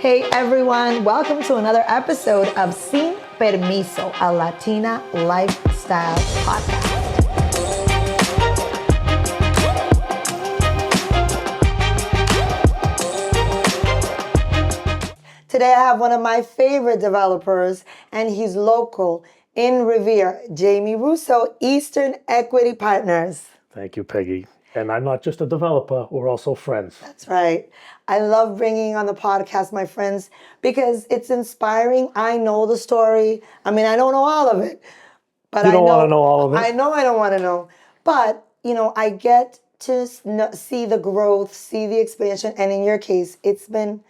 Hey everyone, welcome to another episode of Sin Permiso, a Latina lifestyle podcast. Today I have one of my favorite developers, and he's local in Revere, Jamie Russo, Eastern Equity Partners. Thank you, Peggy. And I'm not just a developer, we're also friends. That's right. I love bringing on the podcast my friends because it's inspiring. I know the story. I mean, I don't know all of it, but You don't want to know all of it? I know I don't want to know. But, I get to see the growth, see the expansion. And in your case, it's been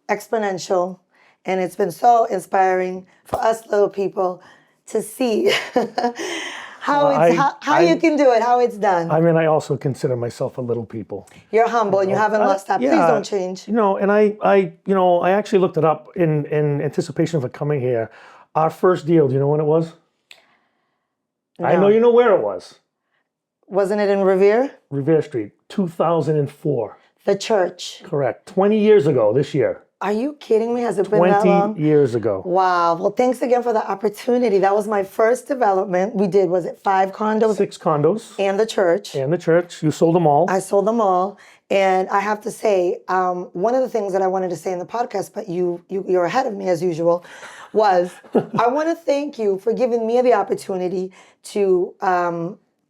exponential. And it's been so inspiring for us little people to see how you can do it, how it's done. I mean, I also consider myself a little people. You're humble and you haven't lost that. Please don't change. And I actually looked it up in anticipation of it coming here. Our first deal, do you know when it was? No. I know you know where it was. Wasn't it in Revere? Revere Street, 2004. The church. Correct. 20 years ago this year. Are you kidding me? Has it been that long? 20 years ago. Wow. Well, thanks again for the opportunity. That was my first development. We did, was it 5 condos? 6 condos. And the church. And the church. You sold them all. I sold them all. And I have to say, one of the things that I wanted to say in the podcast, but you're ahead of me as usual, was I want to thank you for giving me the opportunity to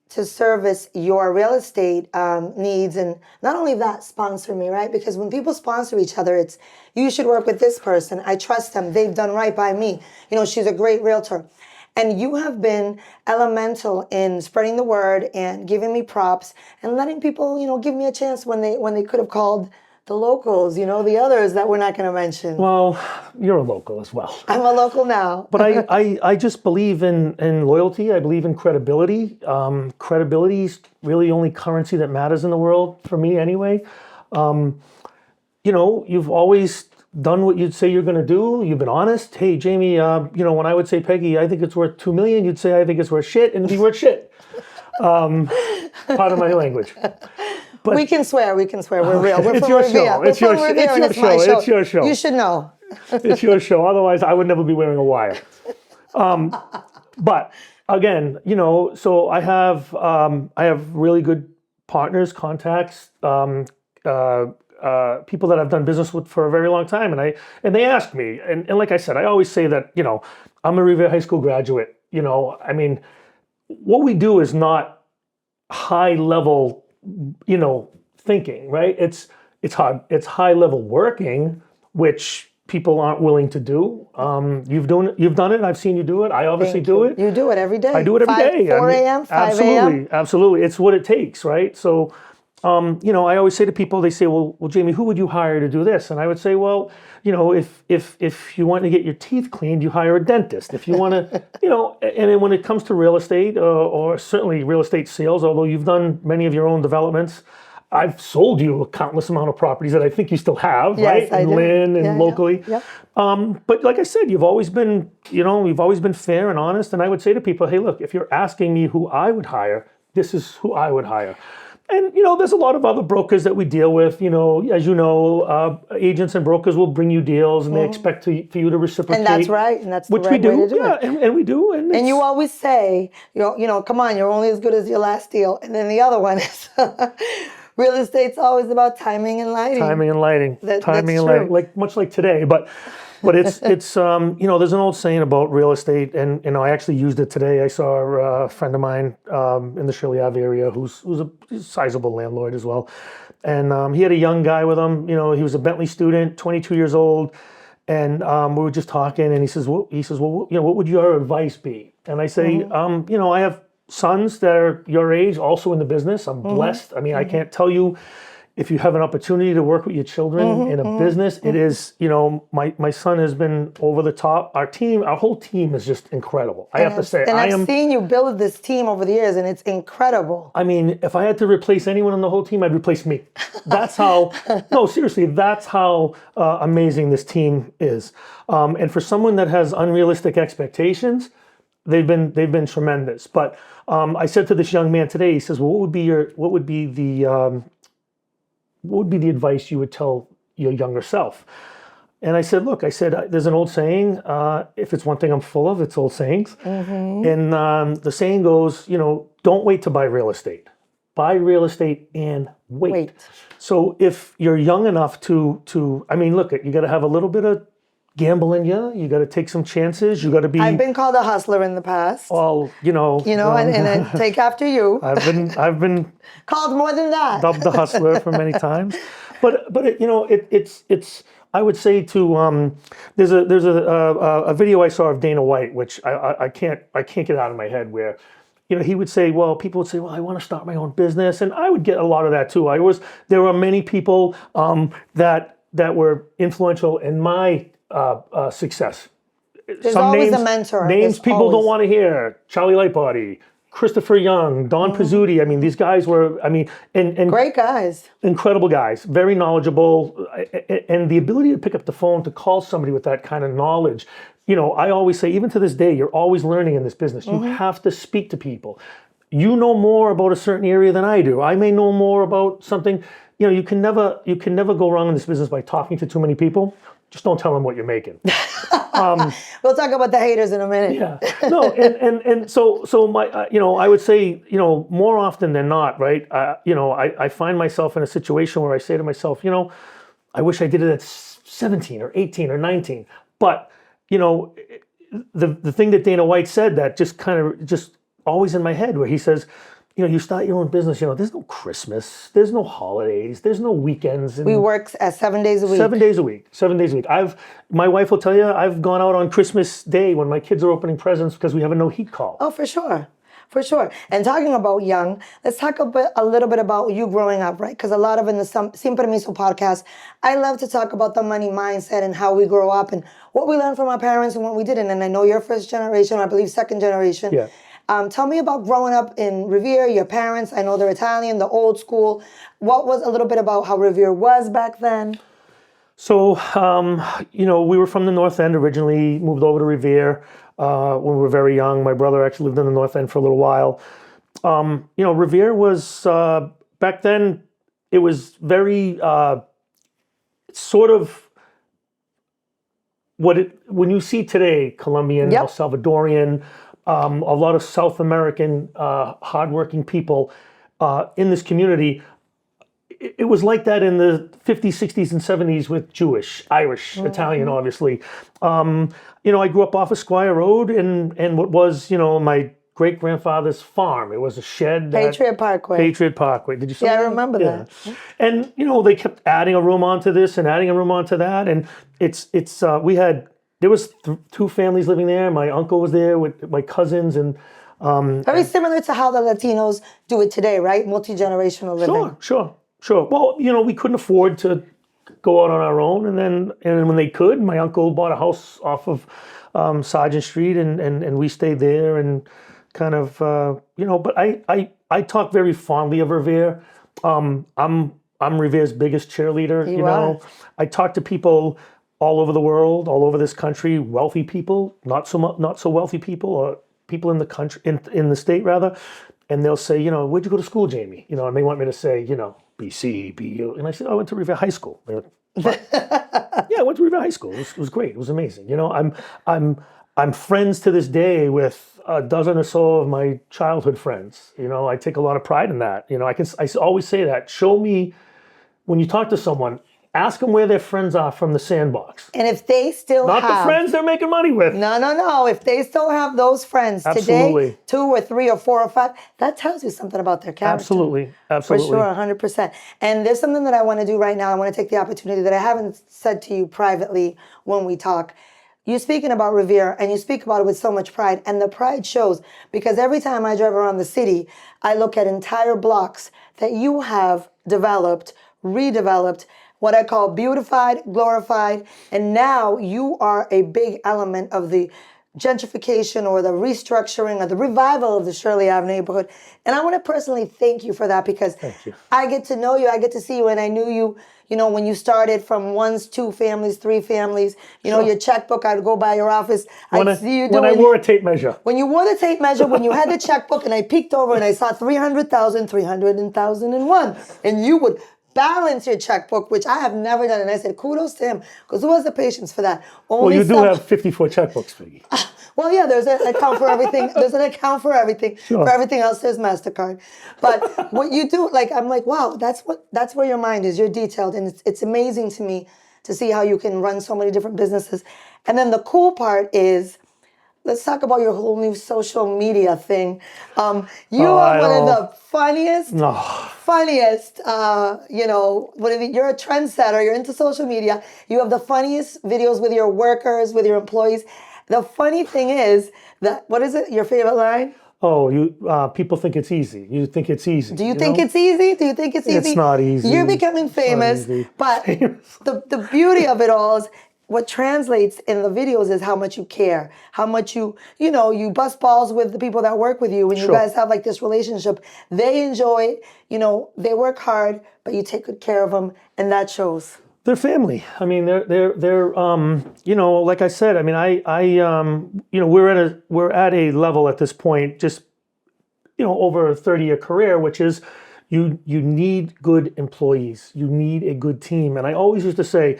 service your real estate needs. And not only that, sponsor me, right? Because when people sponsor each other, it's, you should work with this person. I trust them. They've done right by me. She's a great realtor. And you have been elemental in spreading the word and giving me props and letting people, give me a chance when they could have called the locals, the others that we're not going to mention. Well, you're a local as well. I'm a local now. But I just believe in loyalty. I believe in credibility. Credibility is really the only currency that matters in the world, for me anyway. You've always done what you'd say you're going to do. You've been honest. Hey, Jamie, when I would say, Peggy, I think it's worth $2 million, you'd say, I think it's worth shit, and it'd be worth shit. Pardon my language. But we can swear. We're real. We're it's from your Revere. show. It's your show. It's your show. You should know. It's your show. Otherwise, I would never be wearing a wire. But again, so I have really good partners, contacts, people that I've done business with for a very long time, and they ask me, and like I said, I always say that I'm a Revere High School graduate. I mean, what we do is not high level thinking, right? It's high level working, which people aren't willing to do. You've done it. I've seen you do it. I obviously do it. You do it every day. I do it every day. 4 a.m., 5 a.m. Absolutely. It's what it takes, right? So, I always say to people, they say, well, Jamie, who would you hire to do this? And I would say, well, if you want to get your teeth cleaned, you hire a dentist. If you want to, and then when it comes to real estate or certainly real estate sales, although you've done many of your own developments, I've sold you a countless amount of properties that I think you still have, yes, right? In Lynn and locally. Yeah. Yep. But like I said, you've always been fair and honest. And I would say to people, hey, look, if you're asking me who I would hire, this is who I would hire. And, there's a lot of other brokers that we deal with, as you know, agents and brokers will bring you deals and they expect for you to reciprocate. And that's right. And that's the which right we do. way to do it. And we do. And you always say, come on, you're only as good as your last deal. And then the other one is real estate's always about timing and lighting. That's true. Like much like today. But it's there's an old saying about real estate, and I actually used it today. I saw a friend of mine in the Shirley Ave area who's a sizable landlord as well, and he had a young guy with him. He was a Bentley student, 22 years old, and we were just talking, and he says, well, what would your advice be? And I say, I have sons that are your age, also in the business. I'm blessed. I mean, I can't tell you. If you have an opportunity to work with your children in a business, it is, my son has been over the top. Our whole team is just incredible. I have to say. And I've seen you build this team over the years, and it's incredible. I mean, if I had to replace anyone on the whole team, I'd replace me. That's how, no, seriously, that's how amazing this team is. And for someone that has unrealistic expectations, they've been tremendous. But I said to this young man today, he says, well, what would be the advice you would tell your younger self? And I said, look, there's an old saying, if it's one thing I'm full of, it's old sayings. And the saying goes, don't wait to buy real estate. Buy real estate and wait. So if you're young enough to look, you got to have a little bit of gamble in you. You got to take some chances. You got to be. I've been called a hustler in the past. Well, and I take after you. I've been called more than that. Dubbed the hustler for many times, but it's. I would say there's a video I saw of Dana White, which I can't get out of my head, where he would say, people would say, I want to start my own business, and I would get a lot of that too. There were many people that were influential in my success. There's always a mentor. Names people don't want to hear: Charlie Lightbody, Christopher Young, Don Pizzuti. These guys were, and great guys, incredible guys, very knowledgeable, and the ability to pick up the phone to call somebody with that kind of knowledge. I always say, even to this day, you're always learning in this business. You have to speak to people. You know more about a certain area than I do. I may know more about something. You can never go wrong in this business by talking to too many people. Just don't tell them what you're making. We'll talk about the haters in a minute. Yeah. No, and so my, I would say, more often than not, right? I find myself in a situation where I say to myself, I wish I did it at 17 or 18 or 19. But, the thing that Dana White said that just always in my head, where he says, you start your own business, there's no Christmas, there's no holidays, there's no weekends. We work 7 days a week. 7 days a week. 7 days a week. My wife will tell you, I've gone out on Christmas Day when my kids are opening presents because we have a no heat call. Oh, for sure. For sure. And talking about young, let's talk a little bit about you growing up, right? Because a lot of in the Sin Permiso podcast, I love to talk about the money mindset and how we grow up and what we learned from our parents and what we didn't. And I know you're first generation, or I believe second generation. Yeah. Tell me about growing up in Revere, your parents. I know they're Italian, the old school. What was a little bit about how Revere was back then? So, we were from the North End originally, moved over to Revere when we were very young. My brother actually lived in the North End for a little while. Revere was, back then, it was very sort of when you see today, Colombian, El Salvadorian, a lot of South American hardworking people in this community. It was like that in the 50s, 60s, and 70s with Jewish, Irish, Italian, obviously. I grew up off of Squire Road and what was, my great-grandfather's farm. It was a shed. Patriot Parkway. Patriot Parkway. Did you see that? I remember that. And, they kept adding a room onto this and adding a room onto that. And there was two families living there. My uncle was there with my cousins and very similar to how the Latinos do it today, right? Multi-generational living. Sure. Well, we couldn't afford to go out on our own, and when they could, my uncle bought a house off of Sargent Street, and we stayed there, and kind of But I talk very fondly of Revere. I'm Revere's biggest cheerleader. I talk to people all over the world, all over this country, wealthy people, not so wealthy people, or people in the country, in the state rather, and they'll say, where'd you go to school, Jamie? And they want me to say, BC, BU, and I said, I went to Revere High School. Yeah, I went to Revere High School. It was great. It was amazing. I'm friends to this day with a dozen or so of my childhood friends. I take a lot of pride in that. I always say that. Show me, when you talk to someone, ask them where their friends are from the sandbox. And if they still Not the friends they're making money with. No. If they still have those friends today, 2 or 3 or 4 or 5, that tells you something about their character. Absolutely. For sure, 100%. And there's something that I want to do right now. I want to take the opportunity that I haven't said to you privately when we talk. You're speaking about Revere, and you speak about it with so much pride. And the pride shows, because every time I drive around the city, I look at entire blocks that you have developed, redeveloped, what I call beautified, glorified, and now you are a big element of the gentrification or the restructuring or the revival of the Shirley Ave neighborhood. And I want to personally thank you for that, because I get to know you, I get to see you, and I knew you, when you started from 1, 2 families, 3 families, your checkbook, I'd go by your office, I'd see you doing... When I wore a tape measure. When you wore the tape measure, when you had the checkbook, and I peeked over and I saw 300,000, 300,001, and you would balance your checkbook, which I have never done. And I said, kudos to him, because who has the patience for that? Well, you do have 54 checkbooks, Peggy. Well, yeah, there's an account for everything. There's an account for everything. Sure. For everything else, there's MasterCard. But what you do, like, I'm like, wow, that's where your mind is. You're detailed. And it's amazing to me to see how you can run so many different businesses. And then the cool part is, let's talk about your whole new social media thing. You are one of the funniest, you're a trendsetter. You're into social media. You have the funniest videos with your workers, with your employees. The funny thing is that, what is it, your favorite line? Oh, people think it's easy. You think it's easy. Do you think it's easy? Do you think it's easy? It's not easy. You're becoming famous, but the beauty of it all is what translates in the videos is how much you care, how much you bust balls with the people that work with you, and you guys have like this relationship. They enjoy, they work hard, but you take good care of them, and that shows. They're family. I mean, they're like I said, I mean, we're at a level at this point, just, over a 30-year career, which is you need good employees. You need a good team. And I always used to say,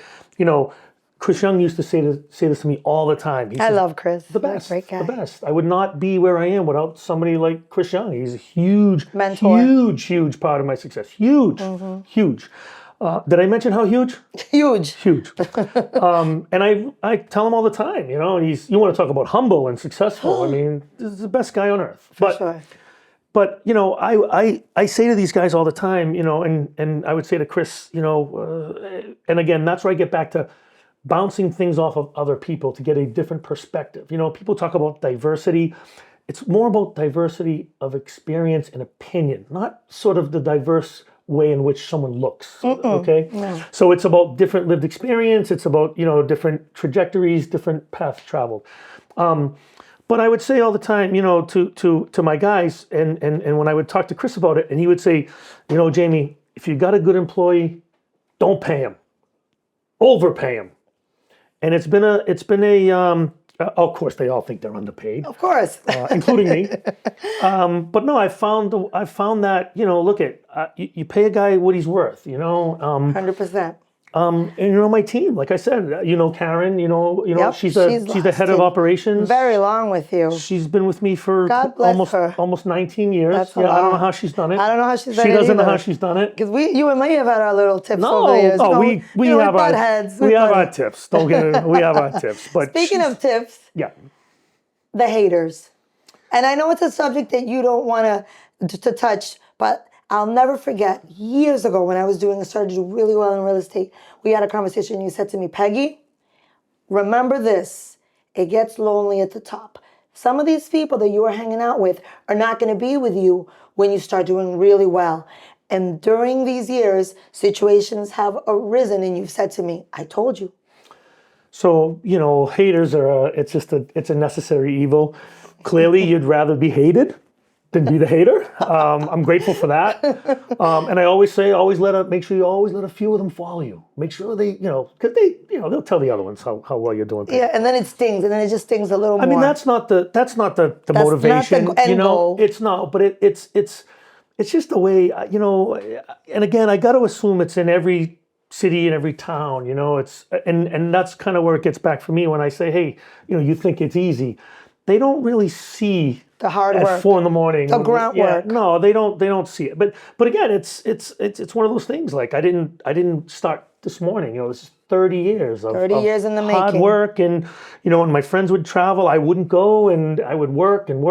Chris Young used to say this to me all the time. I love Chris. The best. Great guy. The best. I would not be where I am without somebody like Chris Young. He's a huge mentor. Huge part of my success. Huge. Did I mention how huge? Huge. And I tell him all the time, you want to talk about humble and successful. I mean, this is the best guy on earth. For sure. But I say to these guys all the time, and I would say to Chris, and again, that's where I get back to bouncing things off of other people to get a different perspective. People talk about diversity. It's more about diversity of experience and opinion, not sort of the diverse way in which someone looks. Okay? No. So it's about different lived experience. It's about, different trajectories, different paths traveled. But I would say all the time, to my guys, and when I would talk to Chris about it, and he would say, Jamie, if you got a good employee, don't pay him. Overpay him. And it's been a of course they all think they're underpaid. Of course. Including me. But no, I found that, you pay a guy what he's worth, 100%. And my team, like I said, Karen, Yep, she's the head of operations. Very long with you. She's been with me for God bless her. almost 19 years. That's I don't know how she's done it. I don't know how she's done it. She doesn't know either. how she's done it. Because you and me have had our little tips over the years. We have our heads. We have our tips. Don't get it. We have our tips. But speaking of tips, the haters, and I know it's a subject that you don't want to touch, but I'll never forget years ago when I started to do really well in real estate. We had a conversation and you said to me, Peggy, remember this, it gets lonely at the top. Some of these people that you are hanging out with are not going to be with you when you start doing really well. And during these years, situations have arisen and you've said to me, I told you. So, haters it's a necessary evil. Clearly, you'd rather be hated than be the hater. I'm grateful for that. And I always say, make sure you always let a few of them follow you. Make sure they, because they'll tell the other ones how well you're doing. Yeah, and then it stings, and then it just stings a little more. I mean, that's not the motivation. Not the end goal. It's not, but it's just the way, and again, I got to assume it's in every city and every town, and that's kind of where it gets back for me when I say, hey, you think it's easy. They don't really see the hard work at 4 a.m. the grunt work. No, they don't see it. But again, it's one of those things. Like I didn't start this morning. This is 30 years of 30 years in the hard making. work, and when my friends would travel, I wouldn't go, and I would work, and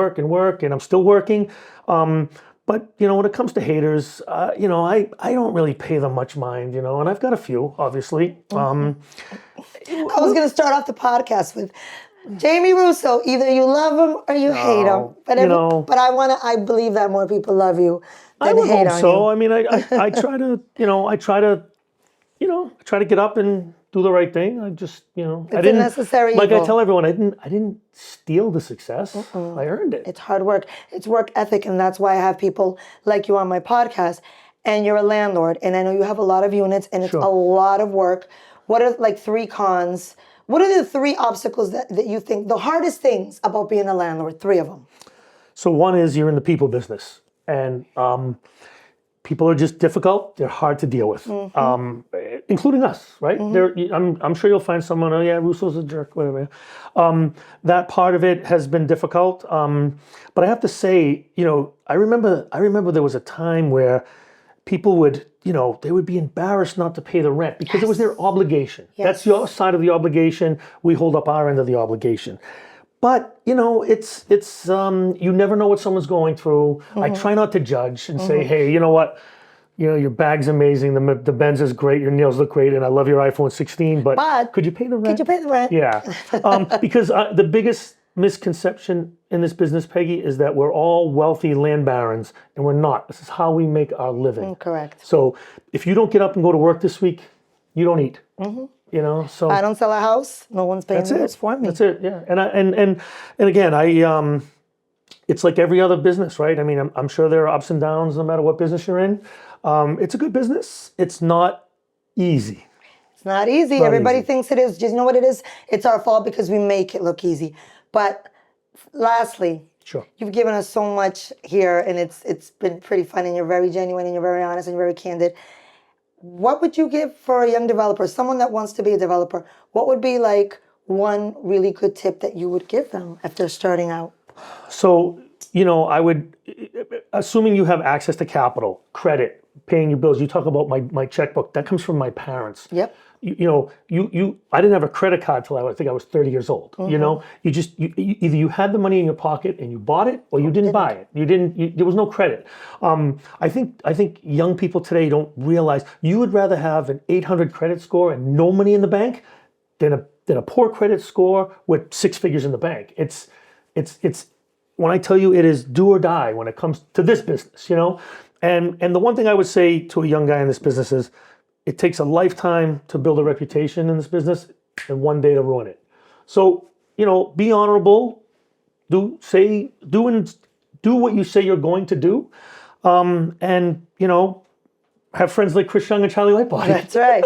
I'm still working. But when it comes to haters, I don't really pay them much mind. And I've got a few, obviously. I was going to start off the podcast with Jamie Russo. Either you love him or you hate him. But I believe that more people love you than hate on you. I mean, I try to get up and do the right thing. I just, it's a necessary evil. Like I tell everyone, I didn't steal the success. I earned it. It's hard work. It's work ethic, and that's why I have people like you on my podcast. And you're a landlord, and I know you have a lot of units, and it's a lot of work. What are like 3 cons? What are the 3 obstacles that you think the hardest things about being a landlord? 3 of them. So one is you're in the people business, and people are just difficult. They're hard to deal with, including us, right? I'm sure you'll find someone, oh yeah, Russo's a jerk, whatever. That part of it has been difficult. But I have to say, I remember there was a time where people would, they would be embarrassed not to pay the rent because it was their obligation. Yes. That's your side of the obligation. We hold up our end of the obligation. But, it's you never know what someone's going through. I try not to judge and say, hey, you know what? Your bag's amazing. The Benz is great. Your nails look great. And I love your iPhone 16. But could you pay the rent? Could you pay the rent? Yeah. Because the biggest misconception in this business, Peggy, is that we're all wealthy land barons. And we're not. This is how we make our living. Correct. So if you don't get up and go to work this week, you don't eat. So I don't sell a house. No one's paying the bills for me. That's it. Yeah. And again, it's like every other business, right? I mean, I'm sure there are ups and downs no matter what business you're in. It's a good business. It's not easy. It's not easy. Everybody thinks it is. Just know what it is? It's our fault because we make it look easy. But lastly, sure, you've given us so much here, and it's been pretty fun, and you're very genuine, and you're very honest, and you're very candid. What would you give for a young developer, someone that wants to be a developer? What would be like one really good tip that you would give them if they're starting out? So, I would, assuming you have access to capital, credit, paying your bills. You talk about my checkbook. That comes from my parents. Yep. I didn't have a credit card till I think I was 30 years old. You either you had the money in your pocket and you bought it, or you didn't buy it. There was no credit. I think young people today don't realize you would rather have an 800 credit score and no money in the bank than a poor credit score with 6 figures in the bank. It's when I tell you it is do or die when it comes to this business, And the one thing I would say to a young guy in this business is, it takes a lifetime to build a reputation in this business and one day to ruin it. So, be honorable, do what you say you're going to do. And, have friends like Chris Young and Charlie Lightbody. That's right.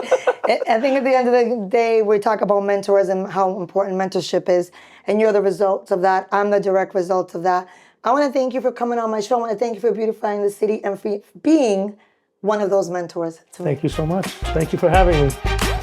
I think at the end of the day, we talk about mentors and how important mentorship is. And you're the result of that. I'm the direct result of that. I want to thank you for coming on my show. I want to thank you for beautifying the city and for being one of those mentors to me. Thank you so much. Thank you for having me.